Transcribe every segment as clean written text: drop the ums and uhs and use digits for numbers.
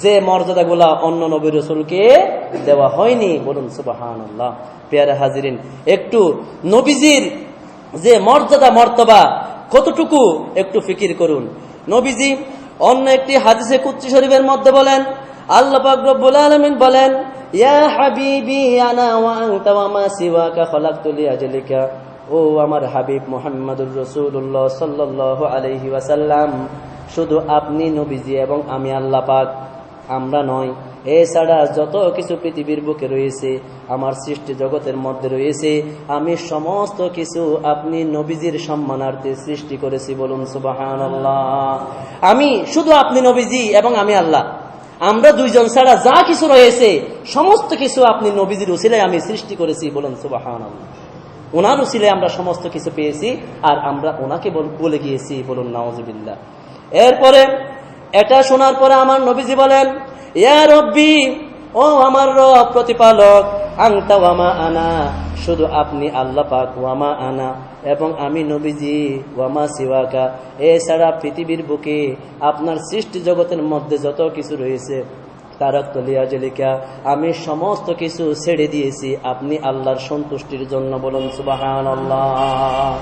যে মর্যাদাগুলা অন্য নবী রাসূলকে দেওয়া হয়নি। বলুন সুবহানাল্লাহ। প্রিয় হাজিরিন, একটু নবীজির যে মর্যাদা মর্তবা কতটুকু একটু ফিকির করুন। নবীজি অন্য একটি হাদিসে কুদসি শরীফের মধ্যে বলেন, আল্লাহ পাক রব্বুল আলামিন বলেন, ইয়া হাবিবি আনা ওয়া আনতা ওয়া মা সিওয়াকা খলাকতু লিআজলিকা। ও আমার হাবিব মুহাম্মদুর রাসূলুল্লাহ সাল্লাল্লাহু আলাইহি ওয়াসাল্লাম, শুধু আপনি নবীজি এবং আমি আল্লাহ পাক, আমরা নয়। এছাড়া যত কিছু পৃথিবীর বুকে রয়েছে, আমার সৃষ্টি জগতের মধ্যে রয়েছে, আমি সমস্ত কিছু আপনি নবীজির সম্মানার্থে সৃষ্টি করেছি। বলুন সুবহানাল্লাহ। আমি শুধু আপনি নবীজি এবং আমি আল্লাহ, আমরা দুইজন ছাড়া যা কিছু রয়েছে সমস্ত কিছু আপনি নবীজির উসিলায় আমি সৃষ্টি করেছি। বলুন সুবহানাল্লাহ। ওনার উসিলায় আমরা সমস্ত কিছু পেয়েছি, আর আমরা ওনাকে বলে গিয়েছি। বলুন নাউজুবিল্লাহ। এরপরে এটা শোনার পরে আমার নবীজি বলেন, ইয়া রব্বি, ও আমার রব প্রতিপালক, আনতা ওয়া মা আনা, শুধু আপনি আল্লাহ পাক, ওয়া মা আনা এবং আমি নবীজি, ওয়া মা সিওয়াকা, এছাড়া পৃথিবীর বুকে আপনার সৃষ্টি জগতের মধ্যে যত কিছু রয়েছে, তারাকতু লিআজলিকা, আমি সমস্ত কিছু ছেড়ে দিয়েছি আপনি আল্লাহর সন্তুষ্টির জন্য। বলুন সুবহানাল্লাহ।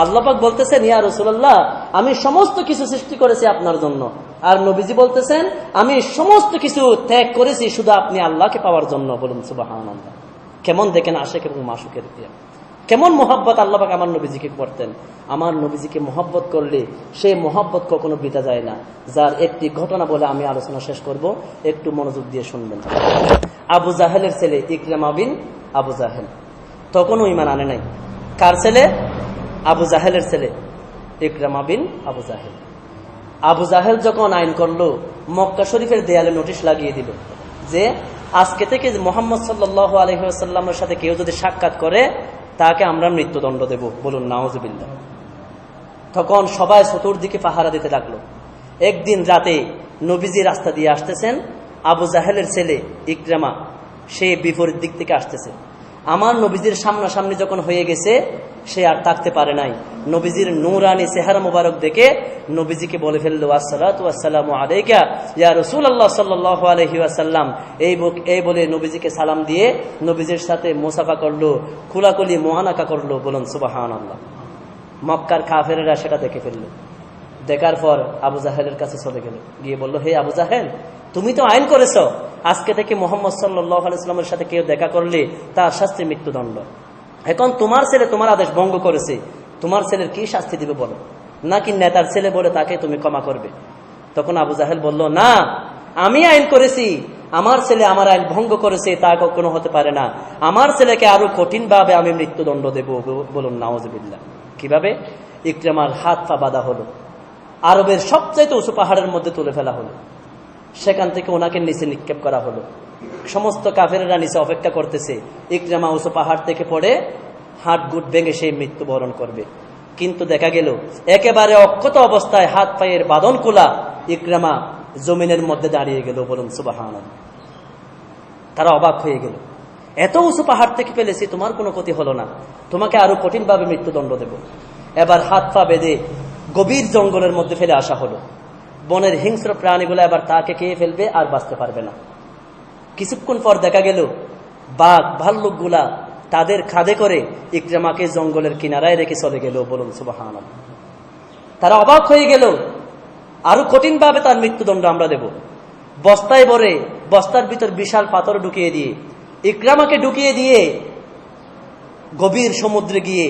আল্লাহ পাক বলতেছেন, ইয়া রাসূলুল্লাহ, আমি সমস্ত কিছু সৃষ্টি করেছি আপনার জন্য। আর নবীজি বলতেছেন, আমি সমস্ত কিছু ত্যাগ করেছি শুধু আপনি আল্লাহকে পাওয়ার জন্য। বলুন সুবহানাল্লাহ। কেমন দেখেন আশিক এবং মাশুকের প্রিয়, কেমন মোহাব্বত আল্লাহ পাক আমার নবীজিকে করতেন। আমার নবীজিকে মোহাব্বত করলে সেই মোহাব্বত কখনো বৃথা যায় না। যার একটি ঘটনা বলে আমি আলোচনা শেষ করব, একটু মনোযোগ দিয়ে শুনবেন। আবু জাহেলের ছেলে ইকরামা বিন আবু জাহেল তখনও ঈমান আনে নাই। কার ছেলে? আবু জাহেলের ছেলে ইকরামা বিন আবু জাহেল। আবু জাহেল যখন আইন করলো, মক্কা শরীফের দেয়ালে নোটিশ লাগিয়ে দিল যে আজকে থেকে মুহাম্মদ সাল্লাল্লাহু আলাইহি ওয়াসাল্লামের সাথে কেউ যদি সাক্ষাৎ করে তাকে আমরা মৃত্যুদণ্ড দেব। বলুন নাউজুবিল্লাহ। তখন সবাই চতুর্দিকে পাহারা দিতে লাগলো। একদিন রাতে নবীজি রাস্তা দিয়ে আসতেছেন, আবু জাহেলের ছেলে ইকরামা সে বিপরীত দিক থেকে আসতেছে। আমার নবীজির সামনাসামনি যখন হয়ে গেছে, সে আর থাকতে পারে নাই। নবীজির নূরানি চেহারা মোবারক দেখে নবীজিকে বলে ফেললো, আসসালাতু ওয়াসসালামু আলাইকা ইয়া রাসূলুল্লাহ সাল্লাল্লাহু আলাইহি ওয়াসাল্লাম। এই বলে নবীজিকে সালাম দিয়ে নবীজির সাথে মুসাফা করলো, খুলাকুলি মুআনাকা করলো। বলুন সুবহানাল্লাহ। মক্কার কাফেরেরা সেটা দেখে ফেললো। দেখার পর আবু জাহেলের কাছে চলে গেল, গিয়ে বলল, হে আবু জাহেল, তুমি তো আইন করেছো আজকে থেকে মুহাম্মদ সাল্লাল্লাহু আলাইহি ওয়াসাল্লামের সাথে কেউ দেখা করলে তার শাস্তি মৃত্যুদণ্ড। এখন তোমার ছেলে তোমার আদেশ ভঙ্গ করেছে, তোমার ছেলের কি শাস্তি দিবে বলো, নাকি নেতার ছেলে বলে তাকে তুমি ক্ষমা করবে? তখন আবু জাহেল বলল, না, আমি আইন করেছি, আমার ছেলে আমার আইন ভঙ্গ করেছে, তা কখনো হতে পারে না। আমার ছেলেকে আরো কঠিন ভাবে আমি মৃত্যুদণ্ড দেব। বলুন নাউজুবিল্লাহ। কিভাবে? ইকরামার হাত পা বাঁধা হলো, আরবের সবচাইতে উঁচু পাহাড়ের মধ্যে তুলে ফেলা হলো, সেখান থেকে ওনাকে নিচে নিক্ষেপ করা হলো। সমস্ত কাফেরেরা নিচে অপেক্ষা করতেছে, ইকরামা উঁচু পাহাড় থেকে পড়ে হাত গুট ভেঙে সেই মৃত্যুবরণ করবে। কিন্তু দেখা গেল একেবারে অক্ষত অবস্থায় হাত পায়ের বাঁধন খোলা ইকরামা জমিনের মধ্যে দাঁড়িয়ে গেল। বলুন সুবহানাল্লাহ। তারা অবাক হয়ে গেল, এত উঁচু পাহাড় থেকে ফেলেছি, তোমার কোনো ক্ষতি হলো না, তোমাকে আরো কঠিন ভাবে মৃত্যুদণ্ড দেব। এবার হাত পা বেঁধে গভীর জঙ্গলের মধ্যে ফেলে আসা হলো। বনের হিংস্র প্রাণীগুলো এবার তাকে খেয়ে ফেলবে, আর বাঁচতে পারবে না। কিছুক্ষণ পর দেখা গেল বাঘ ভাল্লুকগুলা তাদের খাদে করে ইকরামাকে জঙ্গলের কিনারায় রেখে চলে গেল। বলুন সুবহানাল্লাহ। তারা অবাক হয়ে গেল, আরো কঠিন ভাবে তার মৃত্যুদণ্ড আমরা দেব। বস্তায় ভরে বস্তার ভিতর বিশাল পাথর ঢুকিয়ে দিয়ে ইকরামাকে ঢুকিয়ে দিয়ে গভীর সমুদ্রে গিয়ে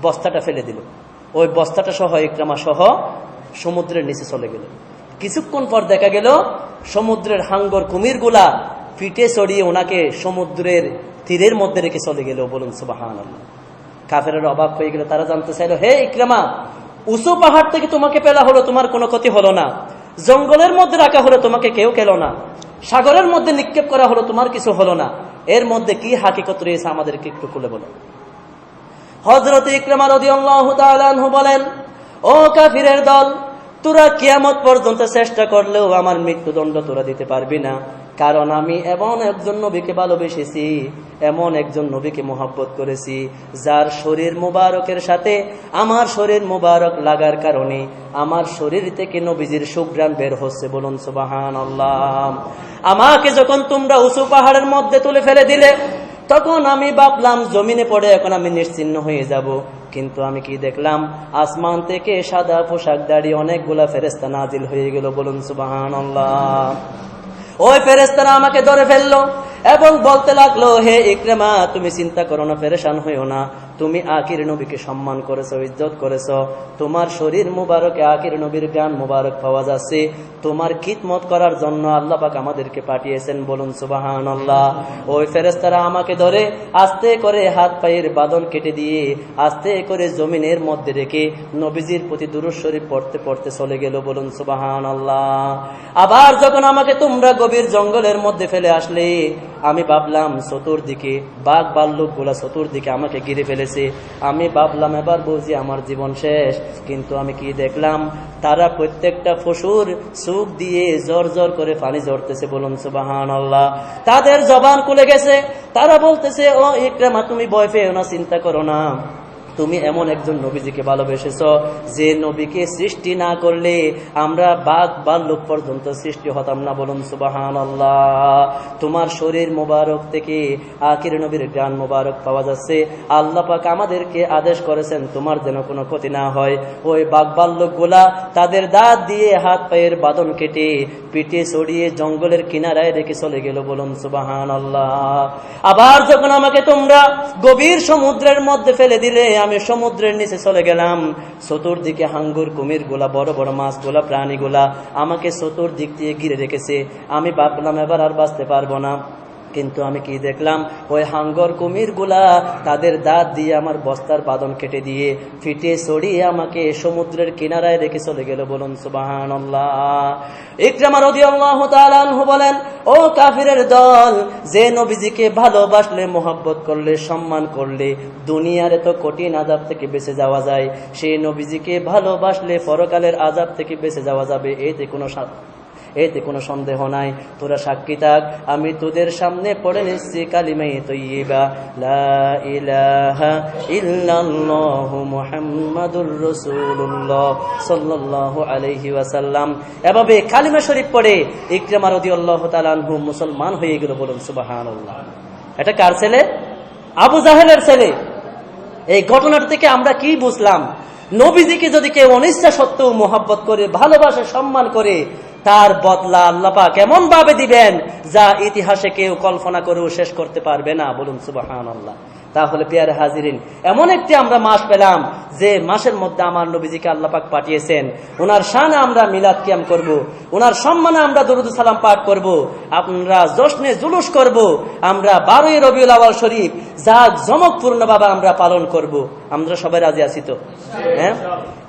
বস্তাটা ফেলে দিল। ওই বস্তাটা সহ ইকরামা সহ সমুদ্রের নিচে চলে গেল। কিছুক্ষণ পর দেখা গেল সমুদ্রের হাঙ্গর কুমিরগুলা পিঠে চড়িয়ে ওনাকে সমুদ্রের তীরের মধ্যে রেখে চলে গেল। বলুন সুবহানাল্লাহ। কাফেরেরা অবাক হয়ে গেল, তারা জানতে চাইল, হে ইকরামা, উঁচু পাহাড় থেকে তোমাকে পেলা হলো, তোমার কোনো ক্ষতি হলো না, জঙ্গলের মধ্যে রাখা হলো, তোমাকে কেউ খেলো না, সাগরের মধ্যে নিক্ষেপ করা হলো, তোমার কিছু হলো না, এর মধ্যে কি হাকিকত রয়েছে আমাদেরকে একটু খুলে বলো। হযরত ইকরামা রাদিয়াল্লাহু তাআলা আনহু বলেন, ও কাফিরের দল, তোরা কিয়ামত পর্যন্ত চেষ্টা করলেও আমার মৃত্যুদণ্ড তোরা দিতে পারবি না। কারণ আমি এমন একজন নবীকে ভালোবেসেছি, এমন একজন নবীকে মহব্বত করেছি, যার শরীর মুবারকের সাথে আমার শরীর মুবারক লাগার কারণে আমার শরীর থেকে নবীজির সুঘ্রাণ বের হচ্ছে। বলুন সুবহানাল্লাহ। আমাকে যখন তোমরা উঁচু পাহাড়ের মধ্যে তুলে ফেলে দিলে, তখন আমি ভাবলাম জমিনে পড়ে এখন আমি নিশ্চিহ্ন হয়ে যাব। কিন্তু আমি কি দেখলাম, আসমান থেকে সাদা পোশাক দাঁড়িয়ে অনেকগুলা ফেরেশতা নাজিল হয়ে গেল। বলুন সুবহানাল্লাহ। ওই ফেরেশতারা আমাকে ধরে ফেললো এবং বলতে লাগলো, হে ইকরামা, তুমি চিন্তা করো না, পেরেশান হইও না, তুমি আখির নবীকে সম্মান করেছো, ইজ্জত করেছো, তোমার শরীর মুবারকে আখির নবীর গান মুবারক পাওয়া যাচ্ছে, তোমার খিদমত করার জন্য আল্লাহ পাক আমাদেরকে পাঠিয়েছেন। বলুন সুবহানাল্লাহ। ওই ফেরেশতারা আমাকে ধরে আস্তে করে হাত পায়ের বাঁধন কেটে দিয়ে আস্তে করে জমিনের মধ্যে রেখে নবীজির প্রতি দুরূদ শরীফ পড়তে পড়তে চলে গেল। বলুন সুবহানাল্লাহ। আবার যখন আমাকে তোমরা গভীর জঙ্গলের মধ্যে ফেলে আসলে, আমি ভাবলাম চতুর্দিকে বাঘ ভাল্লুক গুলা চতুর্দিকে আমাকে ঘিরে ফেলেছে। আমি ভাবলাম এবার বুঝি আমার জীবন শেষ। কিন্তু আমি কি দেখলাম, তারা প্রত্যেকটা পশুর চোখ দিয়ে জোর জোর করে পানি ঝরতেছে। বলুন সুবহানাল্লাহ। তাদের জবান খুলে গেছে, তারা বলতেছে, ও ইকরামা, তুমি ভয় পেও না, চিন্তা করো না, তুমি এমন একজন নবীজিকে ভালোবেসেছ যে নবীকে সৃষ্টি না করলে আমরা বাঘ ভাল্লুক পর্যন্ত সৃষ্টি হতাম না। বলুন সুবহানাল্লাহ। তোমার শরীর মোবারক থেকে আখির নবীর গান মোবারক পাওয়া যাচ্ছে। আল্লাহ পাক আমাদেরকে আদেশ করেছেন তোমার যেন কোনো ক্ষতি না হয়। ওই বাঘ ভাল্লুক গুলা তাদের দাঁত দিয়ে হাত পায়ের বাঁধন কেটে পিঠে চড়িয়ে জঙ্গলের কিনারায় রেখে চলে গেল। বলুন সুবহানাল্লাহ। আবার যখন আমাকে তোমরা গভীর সমুদ্রের মধ্যে ফেলে দিলে, আমি সমুদ্রের নিচে চলে গেলাম। চতুর্দিকে হাঙ্গর কুমির গুলা, বড় বড় মাছ গুলা, প্রাণীগুলা আমাকে চতুর্দিক দিয়ে ঘিরে রেখেছে। আমি ভাবলাম এবার আর বাঁচতে পারবো না। কিন্তু আমি কি দেখলাম, ওই হাঙ্গর কুমির গুলা তাদের দাঁত দিয়ে আমার বস্তার বাঁধন কেটে দিয়ে ফিটে ছড়িয়ে আমাকে সমুদ্রের কিনারায় রেখে চলে গেল। বলুন সুবহানাল্লাহ। ইকরামা রাদিয়াল্লাহু তাআলা আনহু বলেন, ও কাফিরের দল, যে নবীজিকে ভালোবাসলে, মোহাব্বত করলে, সম্মান করলে দুনিয়ার এত কঠিন আযাব থেকে বেঁচে যাওয়া যায়, সেই নবীজিকে ভালোবাসলে পরকালের আযাব থেকে বেঁচে যাওয়া যাবে, এতে কোনো সন্দেহ নাই। তোরা সাক্ষী থাক, আমি তোদের সামনে পড়ে নিচ্ছি কালিমায়ে তাইয়্যিবা, লা ইলাহা ইল্লাল্লাহু মুহাম্মাদুর রাসূলুল্লাহ সাল্লাল্লাহু আলাইহি ওয়াসাল্লাম। এভাবে কালিমা শরীফ পড়ে ইকরামা রাদিয়াল্লাহু তাআলা আনহু মুসলমান হয়ে গেল। বলুন সুবহানাল্লাহ। এটা কার ছেলে? আবু জাহেলের ছেলে। এই ঘটনার থেকে আমরা কি বুঝলাম? নবীজিকে যদি কেউ অনিচ্ছা সত্ত্বেও মোহাব্বত করে, ভালোবাসে, সম্মান করে, তার বদলা আল্লাহ পাক এমন ভাবে দিবেন যা ইতিহাসে কেউ কল্পনা করেও শেষ করতে পারবে না। বলুন সুবহানাল্লাহ। তাহলে প্রিয় হাজিরিন, এমন একটি আমরা মাস পেলাম যে মাসের মধ্যে আমার নবীজিকে আল্লাহ পাক পাঠিয়েছেন। ওনার শানে আমরা মিলাদ কিয়াম করব, ওনার সম্মানে আমরা দরুদ সালাম পাঠ করব, আমরা জশ্নে জুলুস করব, আমরা 12ই রবিউল আউয়াল শরীফ জাঁক জমকপূর্ণ ভাবে আমরা পালন করব। আমরা সবাই রাজি আছি তো? হ্যাঁ।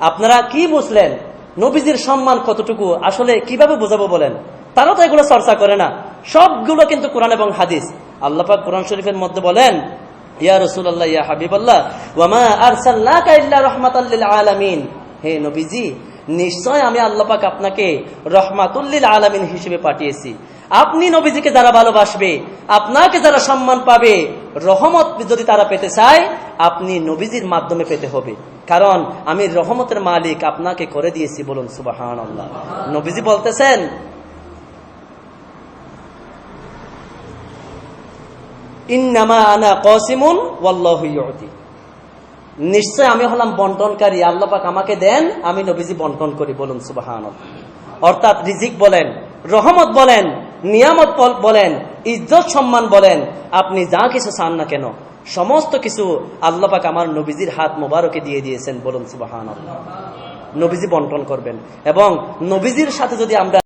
আপনারা কি বুঝলেন নবীজির সম্মান কতটুকু? আসলে কিভাবে বোঝাবো বলেন? তারা তো এগুলো চর্চা করে না। সবগুলো কিন্তু কোরআন এবং হাদিস। আল্লাহ পাক কোরআন শরীফের মধ্যে বলেন, ইয়া রাসূলুল্লাহ, ইয়া হাবিবাল্লাহ, ওয়া মা আরসালনাকা ইল্লা রাহমাতাল লিল আলামিন। হে নবীজি, নিশ্চয় আমি আল্লাহ পাক আপনাকে রহমাতুল লিল আলামিন হিসেবে পাঠিয়েছি। আপনি নবীজিকে যারা ভালোবাসবে, আপনাকে যারা সম্মান পাবে, রহমত যদি তারা পেতে চায়, আপনি নবীজির মাধ্যমে পেতে হবে। কারণ আমি রহমতের মালিক আপনাকে করে দিয়েছি। বলুন সুবহানাল্লাহ। নবীজি বলতেছেন, ইন্নামা আনা কাসিমুন ওয়াল্লাহু ইউতি। নিশ্চয় আমি হলাম বন্টনকারী, আল্লাহ পাক আমাকে দেন, আমি নবীজি বন্টন করি। বলুন সুবহানাল্লাহ। অর্থাৎ রিজিক বলেন, রহমত বলেন, নিয়ামত বলেন, ইজ্জত সম্মান বলেন, আপনি যা কিছু চান না কেন সমস্ত কিছু আল্লাহ পাক আমার নবীজির হাত মোবারকে দিয়ে দিয়েছেন। বলুন সুবহানাল্লাহ। নবীজি বন্টন করবেন এবং নবীজির সাথে যদি আমরা